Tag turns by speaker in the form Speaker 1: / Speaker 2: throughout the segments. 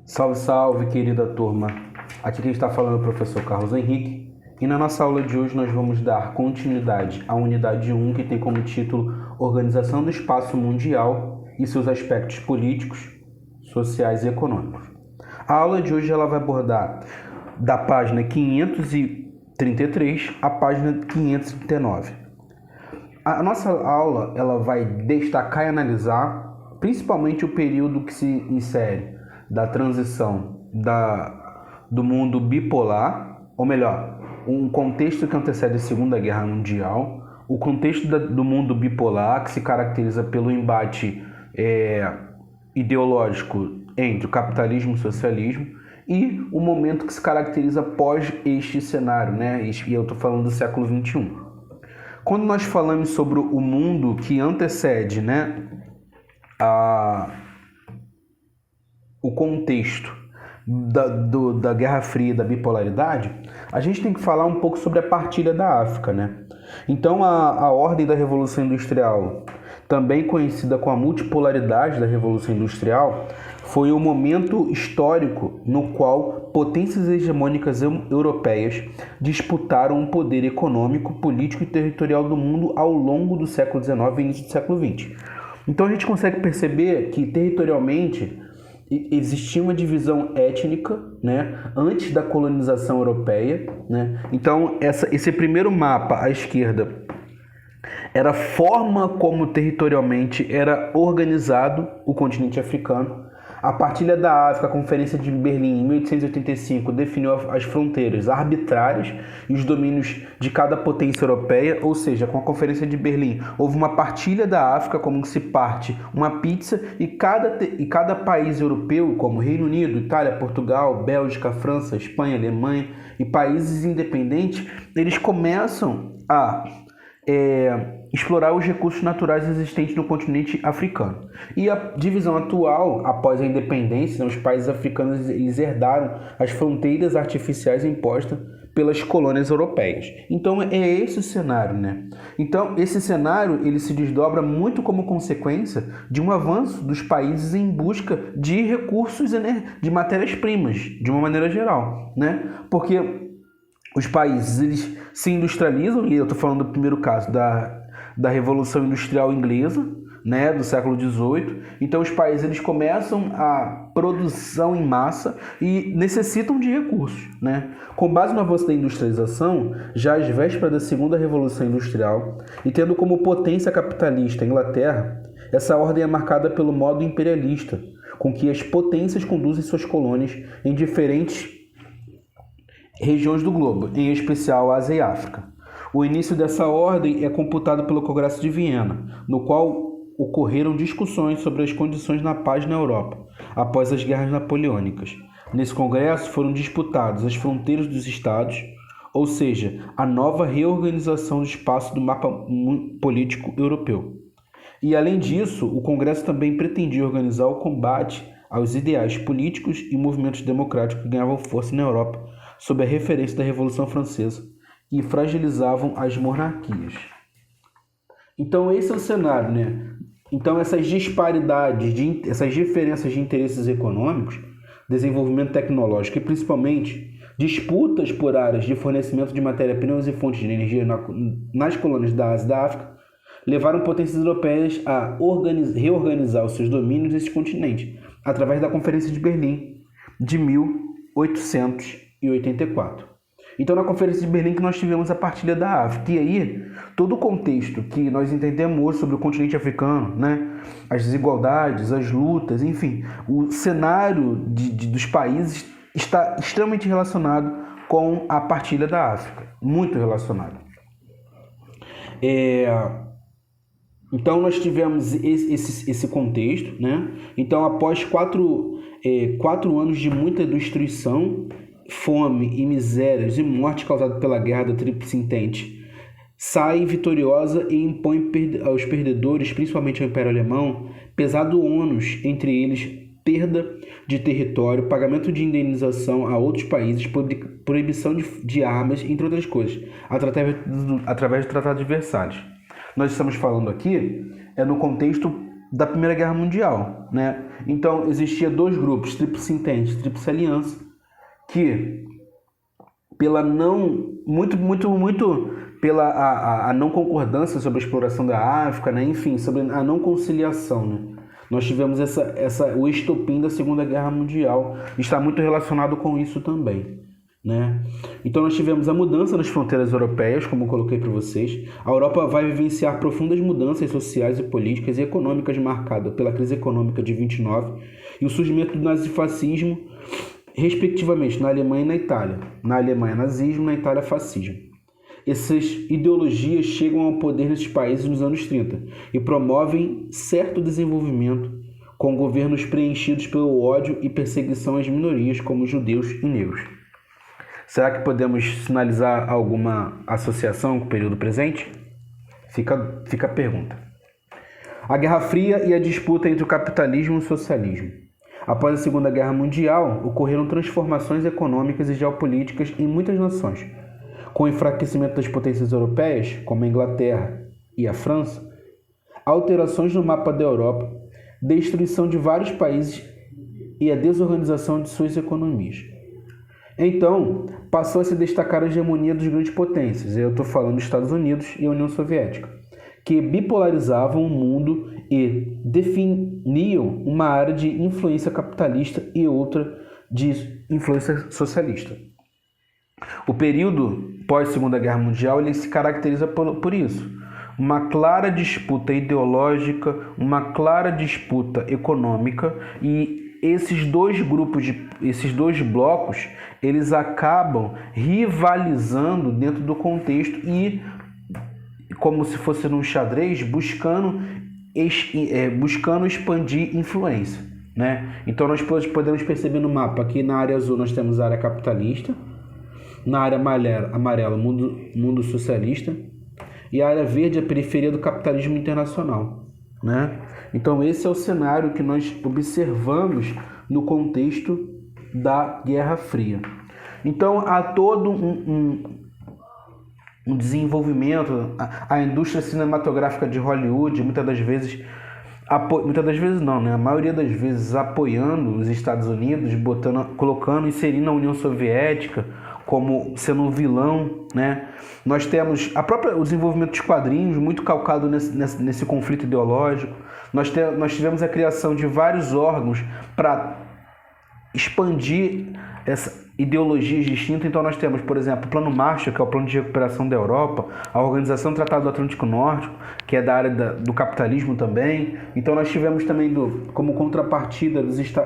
Speaker 1: Salve, salve, querida turma! Aqui quem está falando é o professor Carlos Henrique e na nossa aula de hoje nós vamos dar continuidade à unidade 1, que tem como título Organização do Espaço Mundial e seus aspectos políticos, sociais e econômicos. A aula de hoje ela vai abordar da página 533 à página 539. A nossa aula ela vai destacar e analisar principalmente o período que se insere da transição do mundo bipolar, ou melhor, um contexto que antecede a Segunda Guerra Mundial, o contexto do mundo bipolar, que se caracteriza pelo embate ideológico entre o capitalismo e o socialismo, e o momento que se caracteriza após este cenário, né? E eu estou falando do século XXI. Quando nós falamos sobre o mundo que antecede, né, o contexto da Guerra Fria e da bipolaridade, a gente tem que falar um pouco sobre a partilha da África, né? Então, a ordem da Revolução Industrial, também conhecida como a multipolaridade da Revolução Industrial, foi o momento histórico no qual potências hegemônicas europeias disputaram o poder econômico, político e territorial do mundo ao longo do século XIX e início do século XX. Então a gente consegue perceber que territorialmente existia uma divisão étnica, né, antes da colonização europeia, né? Então esse primeiro mapa à esquerda era a forma como territorialmente era organizado o continente africano. A partilha da África, a Conferência de Berlim, em 1885, definiu as fronteiras arbitrárias e os domínios de cada potência europeia, ou seja, com a Conferência de Berlim, houve uma partilha da África, como se parte uma pizza, e cada país europeu, como Reino Unido, Itália, Portugal, Bélgica, França, Espanha, Alemanha e países independentes, eles começam a explorar os recursos naturais existentes no continente africano. E a divisão atual, após a independência, os países africanos herdaram as fronteiras artificiais impostas pelas colônias europeias. Então é esse o cenário, né? Então esse cenário ele se desdobra muito como consequência de um avanço dos países em busca de recursos, de matérias-primas, de uma maneira geral, né? Porque os países eles se industrializam, e eu estou falando do primeiro caso da Revolução Industrial Inglesa, né, do século XVIII. Então os países eles começam a produção em massa e necessitam de recursos, né? Com base no avanço da industrialização, já às vésperas da Segunda Revolução Industrial, e tendo como potência capitalista a Inglaterra, essa ordem é marcada pelo modo imperialista, com que as potências conduzem suas colônias em diferentes regiões do globo, em especial Ásia e África. O início dessa ordem é computado pelo Congresso de Viena, no qual ocorreram discussões sobre as condições na paz na Europa, após as guerras napoleônicas. Nesse congresso foram disputadas as fronteiras dos estados, ou seja, a nova reorganização do espaço do mapa político europeu. E além disso, o congresso também pretendia organizar o combate aos ideais políticos e movimentos democráticos que ganhavam força na Europa sob a referência da Revolução Francesa e fragilizavam as monarquias. Então esse é o cenário, né? Então essas disparidades, essas diferenças de interesses econômicos, desenvolvimento tecnológico e principalmente disputas por áreas de fornecimento de matéria-primas e fontes de energia nas colônias da Ásia e da África, levaram potências europeias a reorganizar os seus domínios nesse continente, através da Conferência de Berlim de 1884. Então, na Conferência de Berlim que nós tivemos a partilha da África. E aí, todo o contexto que nós entendemos hoje sobre o continente africano, né? As desigualdades, as lutas, enfim, o cenário dos países está extremamente relacionado com a partilha da África. Muito relacionado. Então, nós tivemos esse contexto, né? Então, após quatro anos de muita destruição, fome e misérias e morte causada pela Guerra da Tríplice Entente, sai vitoriosa e impõe aos perdedores, principalmente ao Império Alemão, pesado ônus, entre eles perda de território, pagamento de indenização a outros países, proibição de armas, entre outras coisas, através do Tratado de Versalhes. Nós estamos falando aqui no contexto da Primeira Guerra Mundial, né? Então existia dois grupos, Tríplice Entente, Tríplice Aliança, que pela não pela a não concordância sobre a exploração da África, né? Enfim, sobre a não conciliação, né? Nós tivemos o estopim da Segunda Guerra Mundial, está muito relacionado com isso também, né? Então nós tivemos a mudança nas fronteiras europeias, como eu coloquei para vocês. A Europa vai vivenciar profundas mudanças sociais e políticas e econômicas marcadas pela crise econômica de 29 e o surgimento do nazifascismo, respectivamente, na Alemanha e na Itália. Na Alemanha, nazismo, na Itália, fascismo. Essas ideologias chegam ao poder nesses países nos anos 30 e promovem certo desenvolvimento com governos preenchidos pelo ódio e perseguição às minorias, como judeus e negros. Será que podemos sinalizar alguma associação com o período presente? Fica a pergunta. A Guerra Fria e a disputa entre o capitalismo e o socialismo. Após a Segunda Guerra Mundial, ocorreram transformações econômicas e geopolíticas em muitas nações. Com o enfraquecimento das potências europeias, como a Inglaterra e a França, alterações no mapa da Europa, destruição de vários países e a desorganização de suas economias. Então, passou a se destacar a hegemonia das grandes potências, eu estou falando dos Estados Unidos e a União Soviética, que bipolarizavam o mundo e definiam uma área de influência capitalista e outra de influência socialista. O período pós-Segunda Guerra Mundial ele se caracteriza por isso. Uma clara disputa ideológica, uma clara disputa econômica, e esses dois blocos, eles acabam rivalizando dentro do contexto e, como se fosse num xadrez, buscando expandir influência, né? Então nós podemos perceber no mapa que na área azul nós temos a área capitalista, na área amarela mundo socialista, e a área verde a periferia do capitalismo internacional, né? Então esse é o cenário que nós observamos no contexto da Guerra Fria. Então há todo um desenvolvimento, a indústria cinematográfica de Hollywood, muitas das vezes não, né? A maioria das vezes apoiando os Estados Unidos, inserindo a União Soviética como sendo um vilão, né? Nós temos o desenvolvimento dos quadrinhos muito calcado nesse conflito ideológico. Nós tivemos a criação de vários órgãos para expandir essa ideologias distintas. Então nós temos, por exemplo, o Plano Marshall, que é o Plano de Recuperação da Europa, a Organização do Tratado do Atlântico Norte, que é da área do capitalismo também. Então nós tivemos também como contrapartida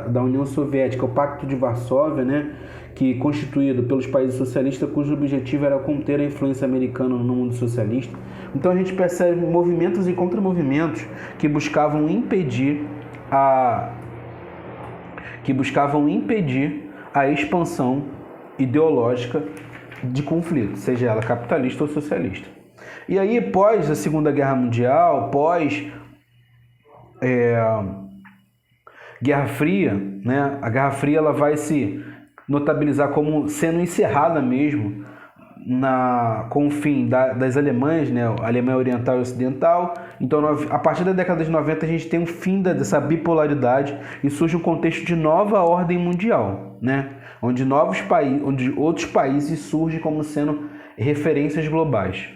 Speaker 1: da União Soviética o Pacto de Varsóvia, né, que é constituído pelos países socialistas, cujo objetivo era conter a influência americana no mundo socialista. Então a gente percebe movimentos e contramovimentos que buscavam impedir a expansão ideológica de conflito, seja ela capitalista ou socialista. E aí, pós a Segunda Guerra Mundial, Guerra Fria, né? A Guerra Fria ela vai se notabilizar como sendo encerrada mesmo com o fim das Alemanhas, né? A Alemanha Oriental e Ocidental. Então, a partir da década de 90, a gente tem um fim dessa bipolaridade e surge um contexto de nova ordem mundial, né? Onde outros países surgem como sendo referências globais.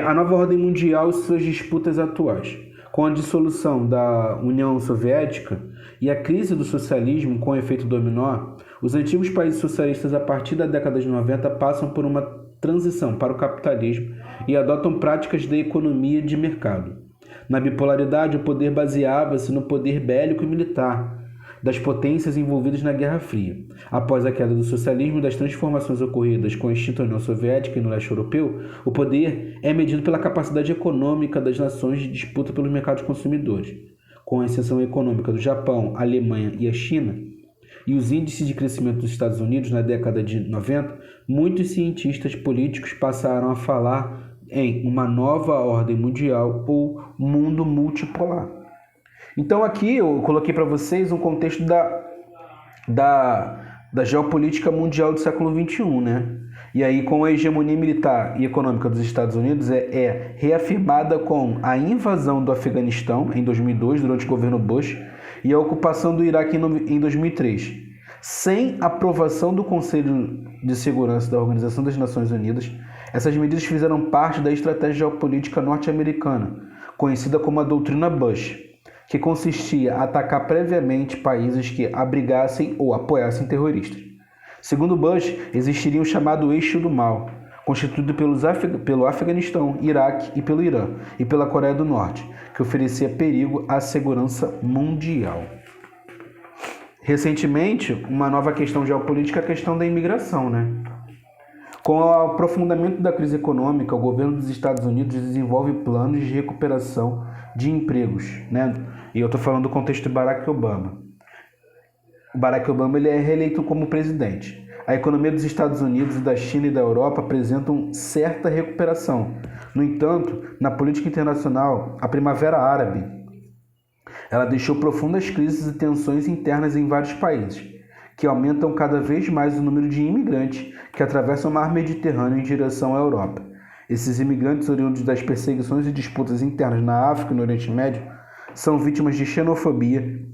Speaker 1: A nova ordem mundial e suas disputas atuais. Com a dissolução da União Soviética e a crise do socialismo com efeito dominó, os antigos países socialistas, a partir da década de 90, passam por uma transição para o capitalismo e adotam práticas de economia de mercado. Na bipolaridade, o poder baseava-se no poder bélico e militar das potências envolvidas na Guerra Fria. Após a queda do socialismo e das transformações ocorridas com a extinta União Soviética e no leste europeu, o poder é medido pela capacidade econômica das nações de disputa pelos mercados consumidores. Com a exceção econômica do Japão, a Alemanha e a China, e os índices de crescimento dos Estados Unidos na década de 90, muitos cientistas políticos passaram a falar em uma nova ordem mundial ou mundo multipolar. Então aqui eu coloquei para vocês um contexto da geopolítica mundial do século XXI, né? E aí, com a hegemonia militar e econômica dos Estados Unidos, é reafirmada com a invasão do Afeganistão em 2002, durante o governo Bush, e a ocupação do Iraque em 2003. Sem aprovação do Conselho de Segurança da Organização das Nações Unidas, essas medidas fizeram parte da estratégia geopolítica norte-americana, conhecida como a Doutrina Bush, que consistia em atacar previamente países que abrigassem ou apoiassem terroristas. Segundo Bush, existiria o chamado Eixo do Mal, constituído pelo Afeganistão, Iraque e pelo Irã, e pela Coreia do Norte, que oferecia perigo à segurança mundial. Recentemente, uma nova questão geopolítica é a questão da imigração, né? Com o aprofundamento da crise econômica, o governo dos Estados Unidos desenvolve planos de recuperação de empregos, né? E eu estou falando do contexto de Barack Obama. O Barack Obama ele é reeleito como presidente. A economia dos Estados Unidos, da China e da Europa apresentam certa recuperação. No entanto, na política internacional, a Primavera Árabe ela deixou profundas crises e tensões internas em vários países, que aumentam cada vez mais o número de imigrantes que atravessam o mar Mediterrâneo em direção à Europa. Esses imigrantes, oriundos das perseguições e disputas internas na África e no Oriente Médio, são vítimas de xenofobia,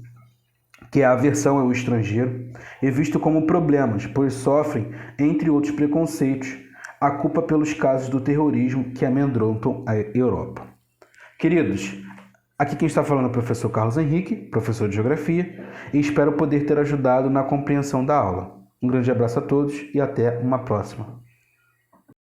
Speaker 1: que é a aversão ao estrangeiro, e visto como problemas, pois sofrem, entre outros preconceitos, a culpa pelos casos do terrorismo que amedrontam a Europa. Queridos, aqui quem está falando é o professor Carlos Henrique, professor de Geografia, e espero poder ter ajudado na compreensão da aula. Um grande abraço a todos e até uma próxima.